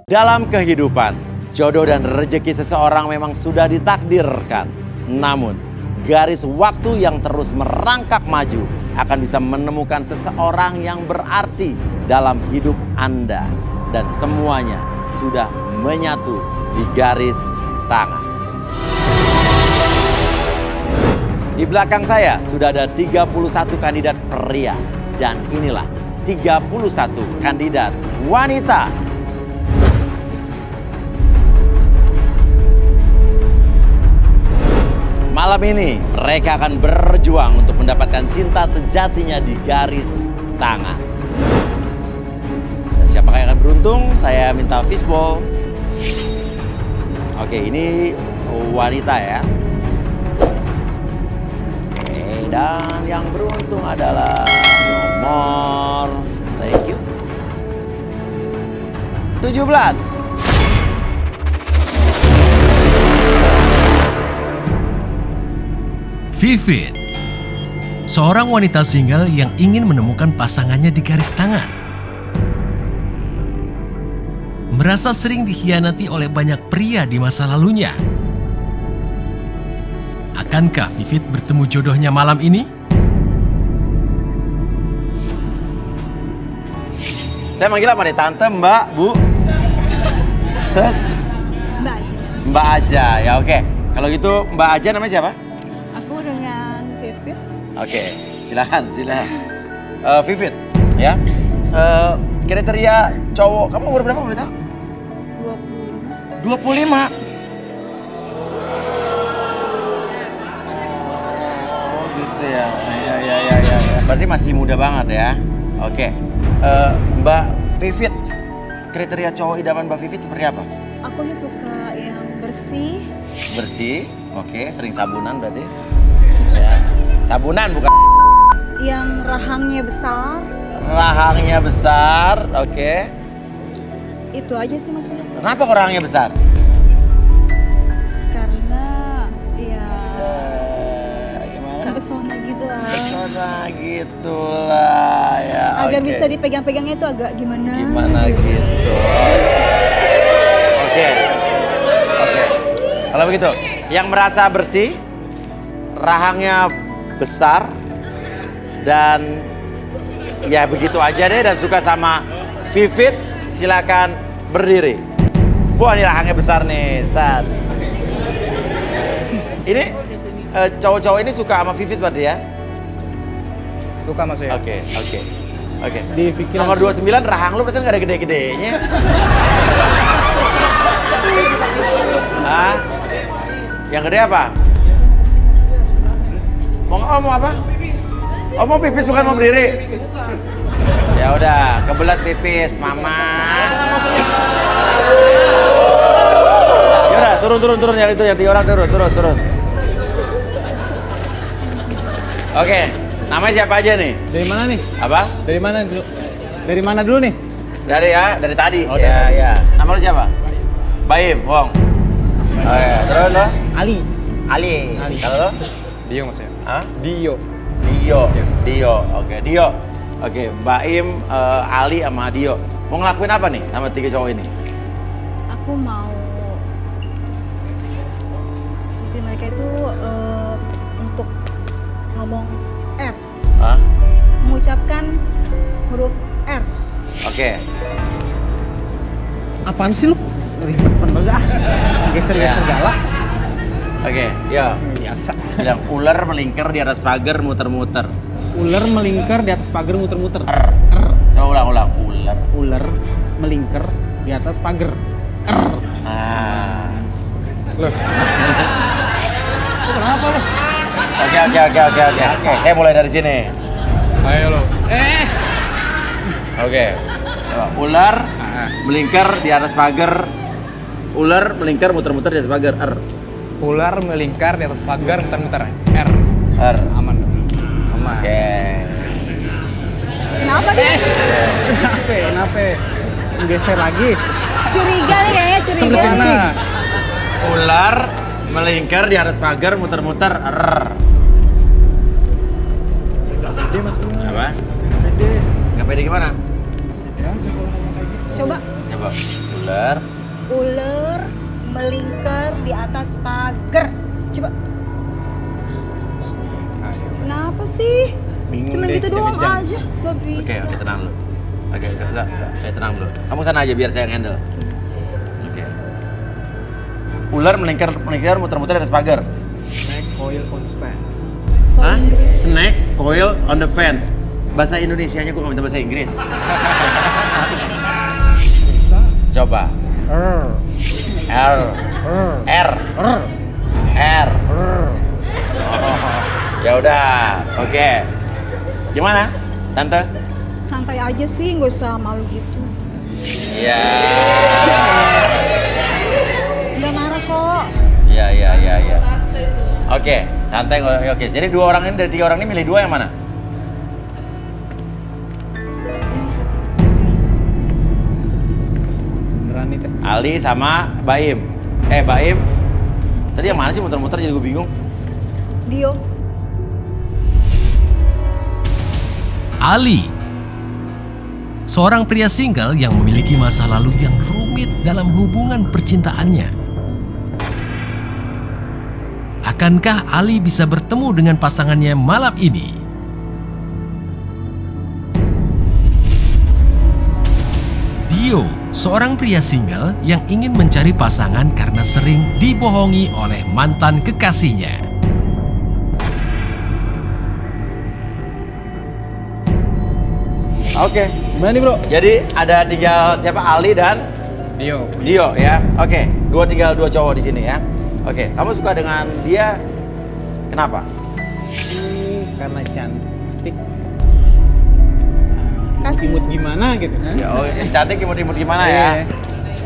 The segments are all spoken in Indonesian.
Dalam kehidupan, jodoh dan rezeki seseorang memang sudah ditakdirkan. Namun, garis waktu yang terus merangkak maju akan bisa menemukan seseorang yang berarti dalam hidup Anda. Dan semuanya sudah menyatu di garis tangan. Di belakang saya sudah ada 31 kandidat pria. Dan inilah 31 kandidat wanita. Malam ini mereka akan berjuang untuk mendapatkan cinta sejatinya di garis tangan. Dan siapakah yang akan beruntung? Saya minta fishbowl. Oke, ini wanita ya. Oke, dan yang beruntung adalah nomor, thank you, 17. Vivit, seorang wanita single yang ingin menemukan pasangannya di garis tangan. Merasa sering dikhianati oleh banyak pria di masa lalunya. Akankah Vivit bertemu jodohnya malam ini? Saya manggil apa nih? Tante, Mbak, Bu? Ses? Mbak aja. Mbak aja, ya oke. Kalau gitu Mbak aja namanya siapa? Aku dengan Vivit. Oke, silakan. Vivit, ya. Kriteria cowok, kamu umur berapa boleh tahu? 25. 25. Oh gitu ya. Ya. Berarti masih muda banget ya. Oke. Mbak Vivit, kriteria cowok idaman Mbak Vivit seperti apa? Aku sih suka yang bersih. Bersih, oke. Sering sabunan berarti? Ya. Sabunan bukan? Yang rahangnya besar. Rahangnya besar, oke. Itu aja sih Mas Vivit. Kenapa kok rahangnya besar? Karena ya Gimana? pesona gitu lah. Pesona gitu lah ya. Agar oke. bisa dipegang-pegangnya itu agak gimana? Gimana gitu? Oke. Kalau begitu, yang merasa bersih, rahangnya besar, dan ya begitu aja deh, dan suka sama Vivit, silakan berdiri. Wah, ini rahangnya besar nih, Sat. Ini cowok-cowok ini suka sama Vivit berarti ya? Suka Mas ya? Oke. Di pikiran Nomor 29, rahang lu berarti nggak ada gede-gedenya. Hah? Yang gede apa? Mau apa? Oh, mau pipis bukan mau berdiri? Ya udah, kebelet pipis, Mama. Ya udah, turun yang itu, yang 3 orang turun. Oke, namanya siapa aja nih? Dari mana nih? Apa? Dari mana dulu? Dari mana dulu nih? Dari tadi. Oh, Ya. Nama lu siapa? Baim, Wong. Oh, ya. Terus lo? Ali. Ali. Kalau lo? Dio Mas ya? Hah? Dio. Dio. Oke, Dio. Oke, Baim, Ali sama Dio. Mau ngelakuin apa nih sama 3 cowok ini? Aku mau jadi mereka itu untuk ngomong R, Hah? mengucapkan huruf R. Oke. Apaan sih lu? Ribet banget ah. Geser-geser Ya. galak. Oke, yo. Biasa. Bilang ular melingkar di atas pagar muter-muter. Ular melingkar di atas pagar muter-muter. R. Coba ulang. Ular. Ular melingkar di atas pagar. Nah. Loh. Kenapa lu? Oke, saya mulai dari sini. Ayo lo. Oke. Coba, ular melingkar di atas pagar. Ular melingkar muter-muter di atas pagar. R. Ular melingkar di atas pagar muter-muter. R. R. Aman. Aman. Oke. Kenapa nih? Kenapa? Geser lagi. Curiga nih kayaknya, curiga nih. Mana? Ular melingkar di atas pagar muter-muter. R. Nggak pede mas. Apa? Pede. Nggak pede gimana? Ya, kalau ngomong kayak gitu. Coba. Coba. Ular. Ular melingkar di atas pagar. Coba. Kenapa sih? Bingung Cuman deh, gitu doang jangan. aja, gak bisa. Oke, tenang dulu. Oke, enggak, tenang dulu. Kamu sana aja biar saya yang handle. Oke. Ular melingkar muter-muter di atas pagar. Snake coil on span. So Hah? Inggris. Snake coil on the fence. Bahasa Indonesianya gue gak minta bahasa Inggris. Coba. R. Ya udah, oke. Gimana, Tante? Santai aja sih, nggak usah malu gitu. Iya. Nggak marah kok. Iya. Oke, santai. Oke, jadi 2 orang ini dari 3 orang ini milih 2 yang mana? Beneran nih, Teh. Ali sama Baim. Baim. Tadi yang mana sih muter-muter jadi gue bingung. Dio. Ali, seorang pria single yang memiliki masa lalu yang rumit dalam hubungan percintaannya. Akankah Ali bisa bertemu dengan pasangannya malam ini? Dio, seorang pria single yang ingin mencari pasangan karena sering dibohongi oleh mantan kekasihnya. Oke. Gimana nih, Bro? Jadi ada tinggal siapa? Ali dan Dio. Dio ya. Oke, tinggal 2 cowok di sini ya. Oke, kamu suka dengan dia kenapa? Karena cantik. Kasih. Imut gimana gitu. Hah? Ya, cantik imut-imut gimana ya?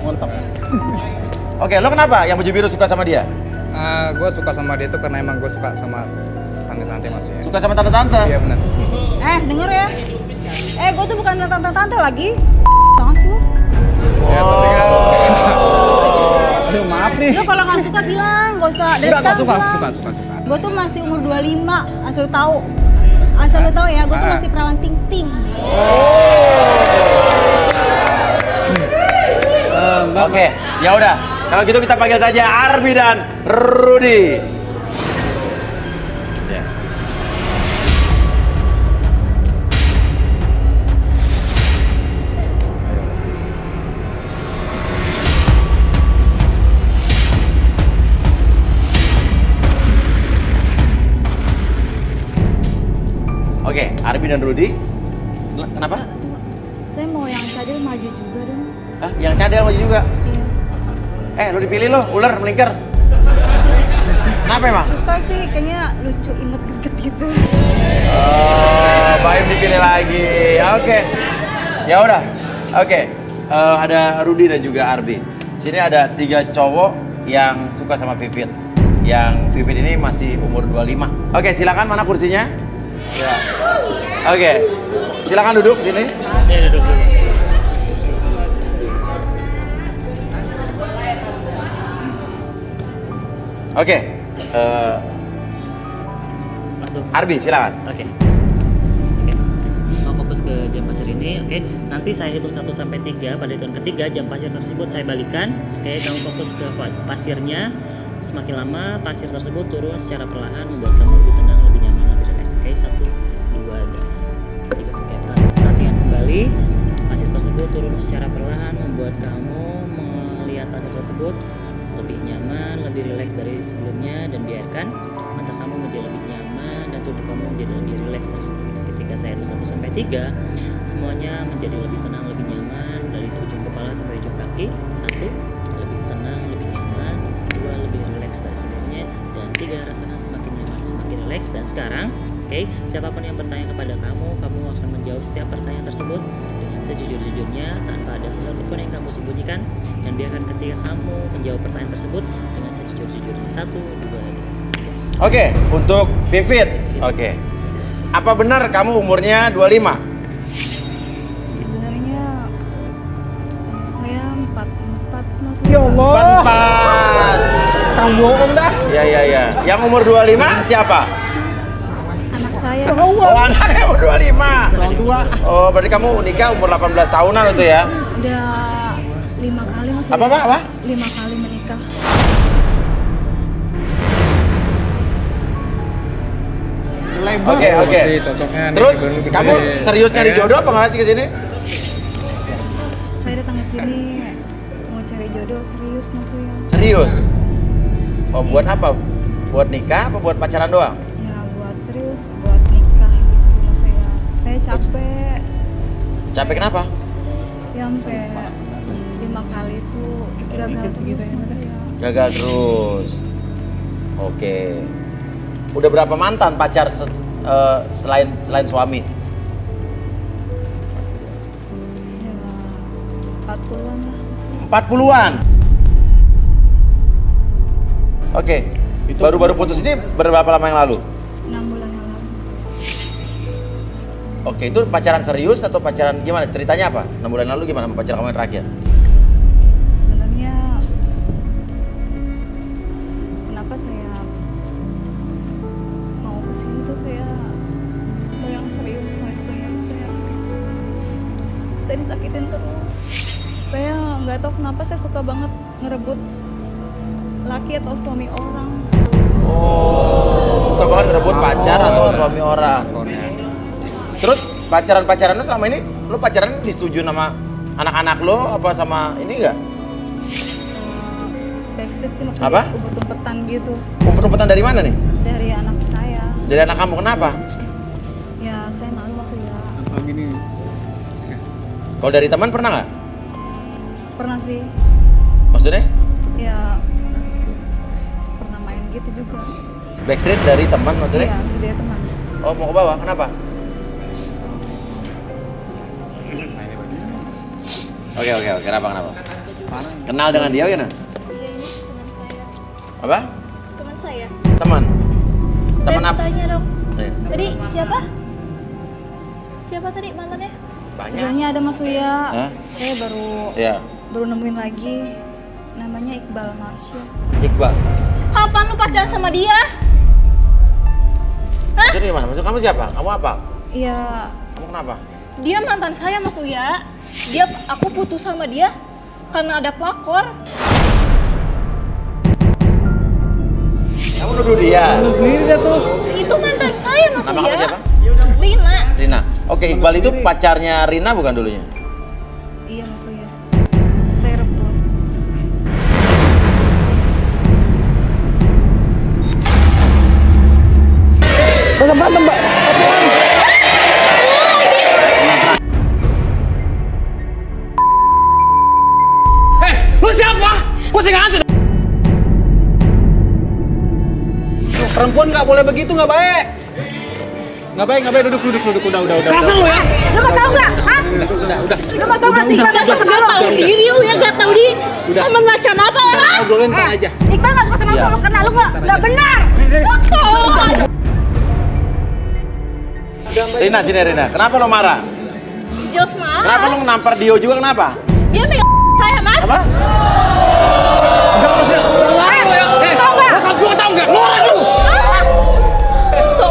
Montok. Oke, lo kenapa yang baju biru suka sama dia? Gue suka sama dia itu karena emang gue suka sama tante-tante Mas ya. Suka sama tante-tante? Iya benar. Denger ya. Gue tuh bukan tante-tante lagi. Banget sih lo. Ya, tapi kan. Aduh, maaf nih. Lo kalau nggak suka bilang, nggak usah. Dari Enggak, sekarang suka. bilang. Gue tuh masih umur 25, asal lo tahu. Asal lo tahu ya, gue tuh masih perawan ting-ting. Oke, ya udah. Kalau gitu kita panggil saja Arbi dan Rudy. Ya. Oke, Arbi dan Rudy. Kenapa? Saya mau yang cadel maju juga dong. Hah? Yang cadel maju juga? Iya. Lo dipilih lo, ular melingkar. Kenapa emang? Suka sih, kayaknya lucu, imut, greget gitu. Oh, Baim dipilih lagi. Oke. Ya udah. Oke. Ada Rudy dan juga Arbi. Sini ada 3 cowok yang suka sama Vivit. Yang Vivit ini masih umur 25. Oke, silakan mana kursinya? Ya. Oke. Silakan duduk sini. Ya, duduk dulu. Oke. Masuk. Arbi, silakan. Oke. Mau fokus ke jam pasir ini, oke. Nanti saya hitung 1 sampai 3. Pada hitungan ketiga jam pasir tersebut saya balikan. Oke, kamu fokus ke pasirnya. Semakin lama pasir tersebut turun secara perlahan membuat kamu lebih tenang, lebih nyaman, lebih relax. Oke, 1, 2, dan 3. Oke, perhatikan kembali. Pasir tersebut turun secara perlahan membuat kamu melihat pasir tersebut lebih nyaman, lebih rileks dari sebelumnya, dan biarkan mata kamu menjadi lebih nyaman dan tubuh kamu menjadi lebih rileks dari sebelumnya. Ketika saya hitung 1 sampai 3, semuanya menjadi lebih tenang, lebih nyaman dari ujung kepala sampai ujung kaki. 1, lebih tenang, lebih nyaman. 2, lebih rileks dari sebelumnya, dan 3, rasanya semakin nyaman, semakin rileks. Dan sekarang, oke, siapapun yang bertanya kepada kamu, kamu akan menjawab setiap pertanyaan tersebut dengan sejujur-jujurnya tanpa ada sesuatu pun yang kamu sembunyikan, dan biarkan ketika kamu menjawab pertanyaan tersebut dengan sejujur-jujurnya. 1, 2, 3. Oke, untuk Vivit. Oke. Apa benar kamu umurnya 25? Sebenarnya saya 44 masuk. Ya Allah. 44. Kamu bohong dah. Ya. Yang umur 25 siapa? Anak saya. Oh, anaknya umur 25. Orang tua. Oh, berarti kamu nikah umur 18 tahunan itu ya? Udah 5 kali Apa? 5 kali menikah. Lebar. Oke. Berarti cocoknya nih, Terus baru gede. kamu serius nyari Ya. jodoh apa nggak sih kesini? Saya datang ke sini mau cari jodoh serius maksudnya. Serius? Oh buat apa? Buat nikah apa buat pacaran doang? Ya buat serius, buat nikah gitu maksudnya. Saya capek. Capek kenapa? Ya sampai 5 kali itu gagal terus maksudnya. Gagal terus. Oke. Udah berapa mantan pacar selain suami? Ya 40-an lah maksudnya. 40-an. Oke. Baru-baru putus ini berapa lama yang lalu? 6 bulan yang lalu maksudnya. Oke, itu pacaran serius atau pacaran gimana? Ceritanya apa? 6 bulan lalu gimana sama pacar kamu yang terakhir? Sebenarnya kenapa saya mau kesini tuh saya mau yang serius maksudnya. Saya disakitin terus. Saya nggak tahu kenapa saya suka banget ngerebut laki atau suami orang. Oh, suka banget ngerebut pacar atau suami orang. Terus pacaran lu selama ini, lu pacaran disetujui sama anak-anak lo apa sama ini enggak? Backstreet sih maksudnya. Apa? Umpet-umpetan gitu Umpet-umpetan dari mana nih? dari anak saya. Dari anak kamu, kenapa? Ya saya malu maksudnya. Apa gini? Kalau dari teman pernah nggak? Pernah sih. Maksudnya? Ya pernah main gitu juga. Backstreet dari teman maksudnya? Iya, masih dari teman. Oh, mau ke bawah, kenapa? Oke, kenapa? Kenal dengan dia ya, nah? Iya, ini teman saya. Apa? Teman saya. Teman? Saya Teman mau apa? tanya dong. Eh, Tadi siapa? Siapa tadi mantannya? Banyak. Sebenarnya ada Mas Uya. Hah? Saya Ya, baru nemuin lagi. Namanya Iqbal Marsya. Iqbal. Kapan lu pacaran sama dia? Maksudnya gimana? Maksud kamu siapa? Kamu apa? Iya, Kamu kenapa? Dia mantan saya, Mas Uya. Aku putus sama dia karena ada pelakor. Kamu nuduh dia? Lu sendiri dah tuh. Itu mantan saya, Mas Nama Uya. kamu siapa? Rina. Rina. Oke, Iqbal itu pacarnya Rina bukan dulunya? iya Mas Uya. Saya rebut. Berantem, Mbak. Lu siapa? Gua sengaja. Perempuan nggak boleh begitu, nggak baik. Nggak baik, duduk. Udah. Kasar lu ya? Lu mau tau nggak? Hah? Udah. Lu mau tau nggak sih Iqbal nggak suka sama Gak lu? tahu diri lu ya, gak tahu diri. Udah. Temen macam apa orang? Obrolin ntar aja. Iqbal nggak suka sama Iya. lu karena lu nggak benar. Rina, sini Rina. Kenapa lo marah? Jelas marah. Kenapa lo nampar Dio juga kenapa? Dia megang saya, Mas. Apa? Lu tau nggak? Norak lu.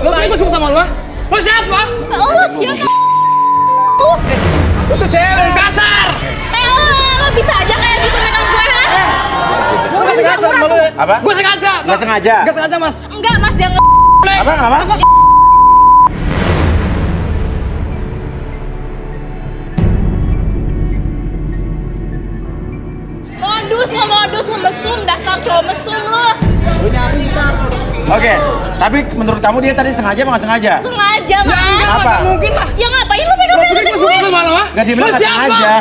Lu pikir gua suka sama lu? Lu siapa? Oh, siapa? Lu tuh cewek kasar. Lo bisa aja kayak gitu megang gue, ha? Gua sengaja sama lu. Apa? Gua sengaja. Nggak sengaja. Nggak sengaja, Mas. Enggak, Mas, dia Apa? Kenapa? modus lo mesum, dasar cowok mesum lo. Oke, tapi menurut kamu dia tadi sengaja apa nggak sengaja? Sengaja, Mas. Apa? Nggak mungkin lah. Ya ngapain lu pegang Lu pikir gua suka sama lu, ha? Nggak, dia bilang Lu nggak siapa? sengaja.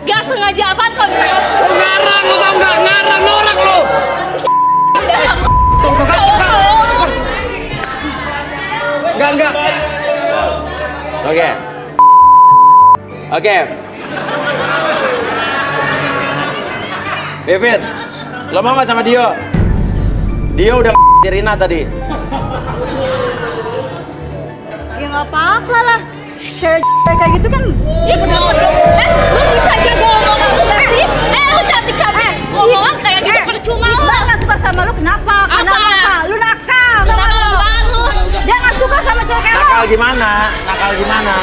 Gak sengaja apaan kalau misalnya Lu ngarang, lu tau nggak? Ngarang, norak lu. dasar Enggak. Oke. Oke. Vivin, lo mau nggak sama Dio? Dio udah Rina tadi. Ya nggak apa-apa lah. Cewek kayak gitu kan. Ih, kenapa dong? Lu bisa jago omongan lu gak sih? Lu cantik-cantik omongan kayak gitu percuma lu. Iqbal nggak suka sama lu kenapa? Karena Apa? apa? Lu nakal. Lu tau nakal nggak lu? apaan lu? Dia nggak suka sama cewek kayak lu. Nakal gimana? Nakal gimana?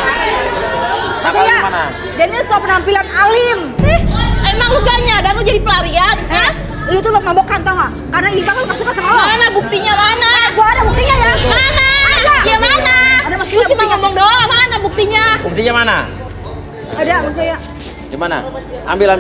Nakal Maksudnya, gimana? dia ini so penampilan alim. Emang lu gak nyadar lu jadi pelakor? Lu tuh mabok-mabokan tau gak? Karena Iva kan gak suka sama lo. Mana buktinya mana? Gua ada buktinya ya. Mana? Ada. Ya mana? Ada Lu maksudnya cuma ngomong doang, mana buktinya? Buktinya mana? Ada maksudnya. Di mana? Ambil.